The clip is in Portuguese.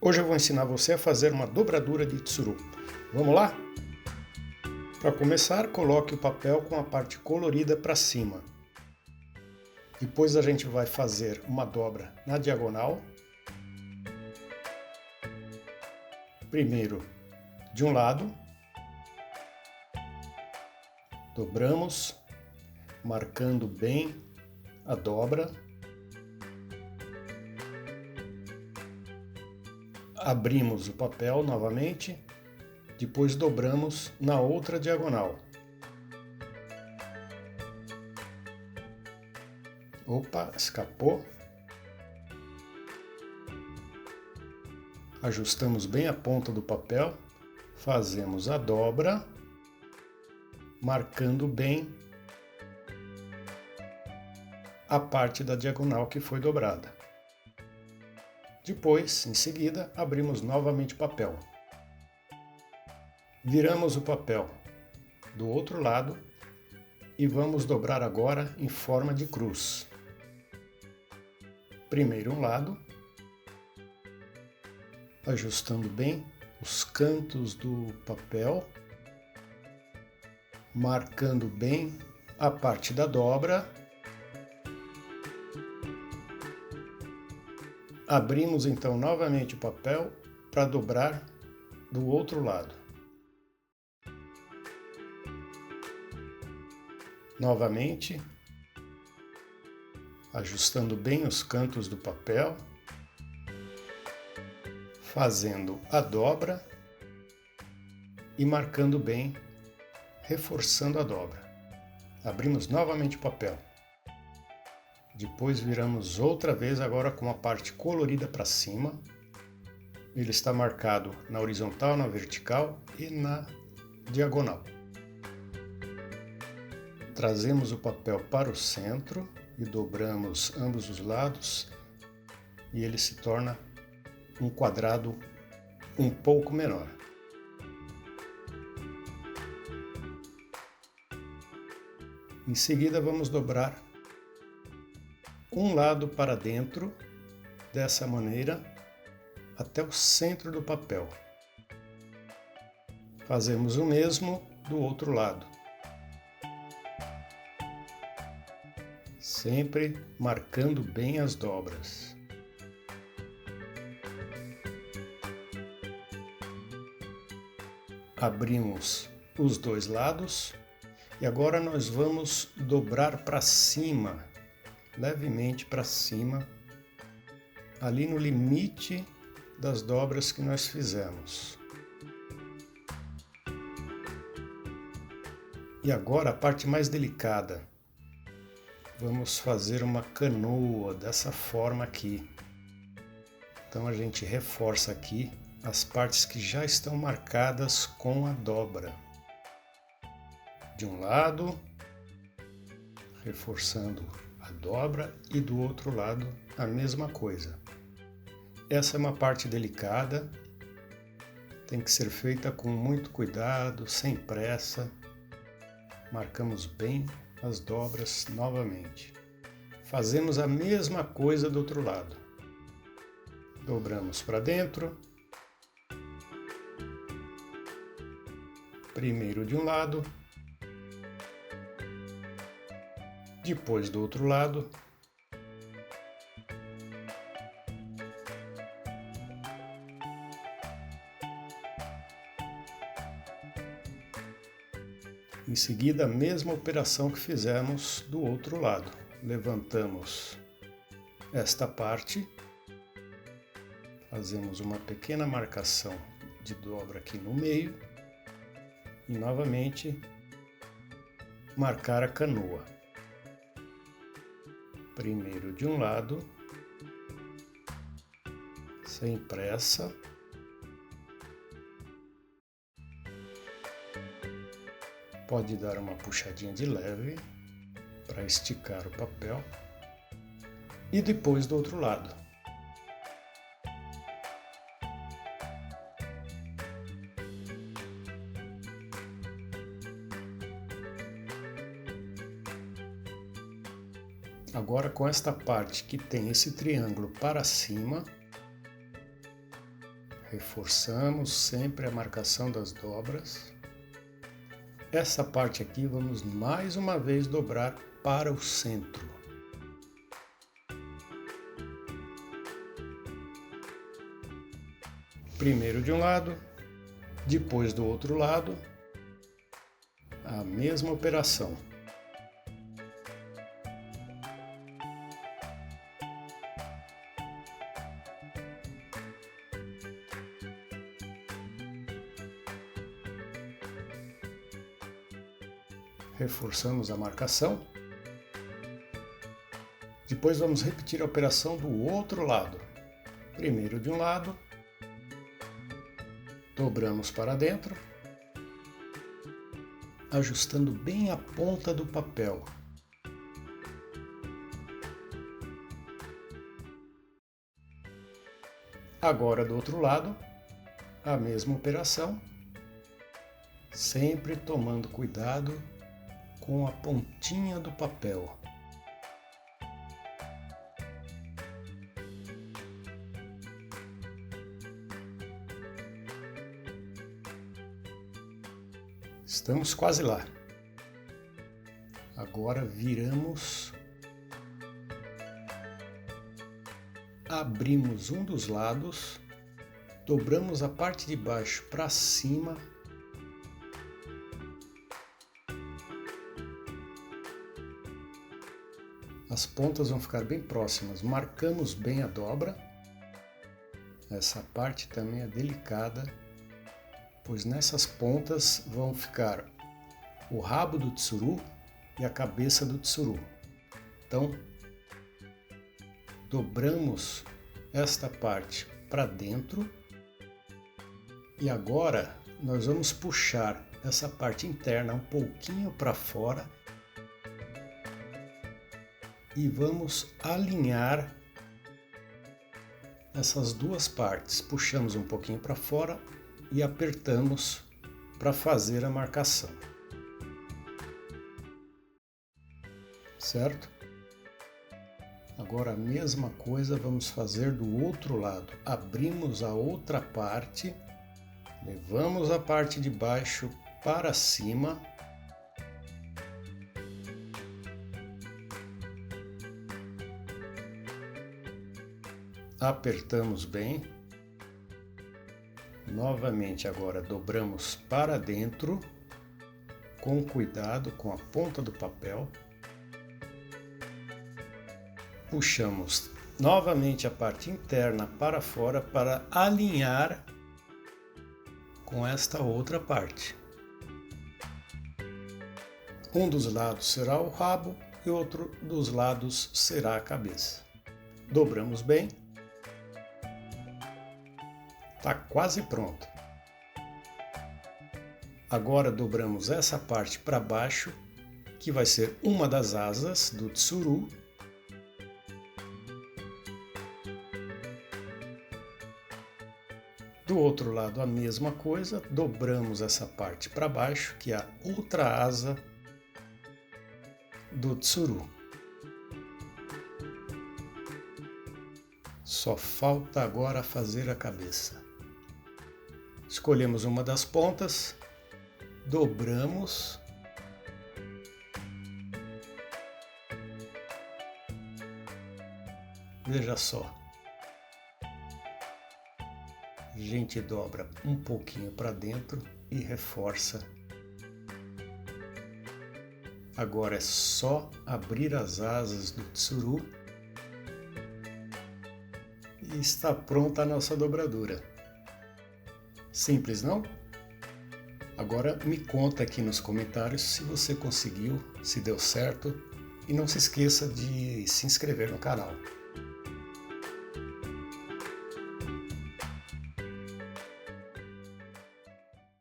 Hoje eu vou ensinar você a fazer uma dobradura de tsuru. Vamos lá? Para começar, coloque o papel com a parte colorida para cima. Depois a gente vai fazer uma dobra na diagonal. Primeiro de um lado. Dobramos, marcando bem a dobra. Abrimos o papel novamente, depois dobramos na outra diagonal. Opa, escapou. Ajustamos bem a ponta do papel, fazemos a dobra, marcando bem a parte da diagonal que foi dobrada. Depois, em seguida, abrimos novamente o papel. Viramos o papel do outro lado e vamos dobrar agora em forma de cruz. Primeiro um lado, ajustando bem os cantos do papel, marcando bem a parte da dobra. Abrimos então novamente o papel para dobrar do outro lado. Novamente, ajustando bem os cantos do papel, fazendo a dobra e marcando bem, reforçando a dobra. Abrimos novamente o papel. Depois viramos outra vez, agora com a parte colorida para cima. Ele está marcado na horizontal, na vertical e na diagonal. Trazemos o papel para o centro e dobramos ambos os lados e ele se torna um quadrado um pouco menor. Em seguida vamos dobrar um lado para dentro, dessa maneira, até o centro do papel. Fazemos o mesmo do outro lado. Sempre marcando bem as dobras. Abrimos os dois lados e agora nós vamos dobrar para cima, levemente para cima, ali no limite das dobras que nós fizemos. E agora a parte mais delicada. Vamos fazer uma canoa dessa forma aqui. Então a gente reforça aqui as partes que já estão marcadas com a dobra. De um lado, reforçando a dobra e do outro lado a mesma coisa. Essa é uma parte delicada, tem que ser feita com muito cuidado, sem pressa. Marcamos bem as dobras novamente. Fazemos a mesma coisa do outro lado. Dobramos para dentro. Primeiro de um lado. Depois do outro lado. Em seguida, a mesma operação que fizemos do outro lado. Levantamos esta parte, fazemos uma pequena marcação de dobra aqui no meio e novamente marcar a canoa. Primeiro de um lado, sem pressa. Pode dar uma puxadinha de leve para esticar o papel. E depois do outro lado. Agora com esta parte que tem esse triângulo para cima, Reforçamos sempre a marcação das dobras. Essa parte aqui vamos mais uma vez dobrar para o centro. Primeiro de um lado, depois do outro lado, a mesma operação. Reforçamos a marcação. Depois vamos repetir a operação do outro lado. Primeiro de um lado, dobramos para dentro, ajustando bem a ponta do papel. Agora do outro lado, a mesma operação, sempre tomando cuidado com a pontinha do papel. Estamos quase lá. Agora viramos, abrimos um dos lados, dobramos a parte de baixo para cima, as pontas vão ficar bem próximas, marcamos bem a dobra. Essa parte também é delicada, pois nessas pontas vão ficar o rabo do tsuru e a cabeça do tsuru. Então, dobramos esta parte para dentro e agora nós vamos puxar essa parte interna um pouquinho para fora e vamos alinhar essas duas partes. Puxamos um pouquinho para fora e apertamos para fazer a marcação. Certo? Agora a mesma coisa vamos fazer do outro lado. Abrimos a outra parte, levamos a parte de baixo para cima, apertamos bem. Novamente agora dobramos para dentro, com cuidado com a ponta do papel. Puxamos novamente a parte interna para fora para alinhar com esta outra parte. Um dos lados será o rabo e outro dos lados será a cabeça. Dobramos bem. Está quase pronto. Agora dobramos essa parte para baixo, que vai ser uma das asas do tsuru. Do outro lado a mesma coisa, dobramos essa parte para baixo, que é a outra asa do tsuru. Só falta agora fazer a cabeça. Escolhemos uma das pontas, dobramos, veja só, a gente dobra um pouquinho para dentro e reforça. Agora é só abrir as asas do tsuru e está pronta a nossa dobradura. Simples, não? Agora me conta aqui nos comentários se você conseguiu, se deu certo, e não se esqueça de se inscrever no canal.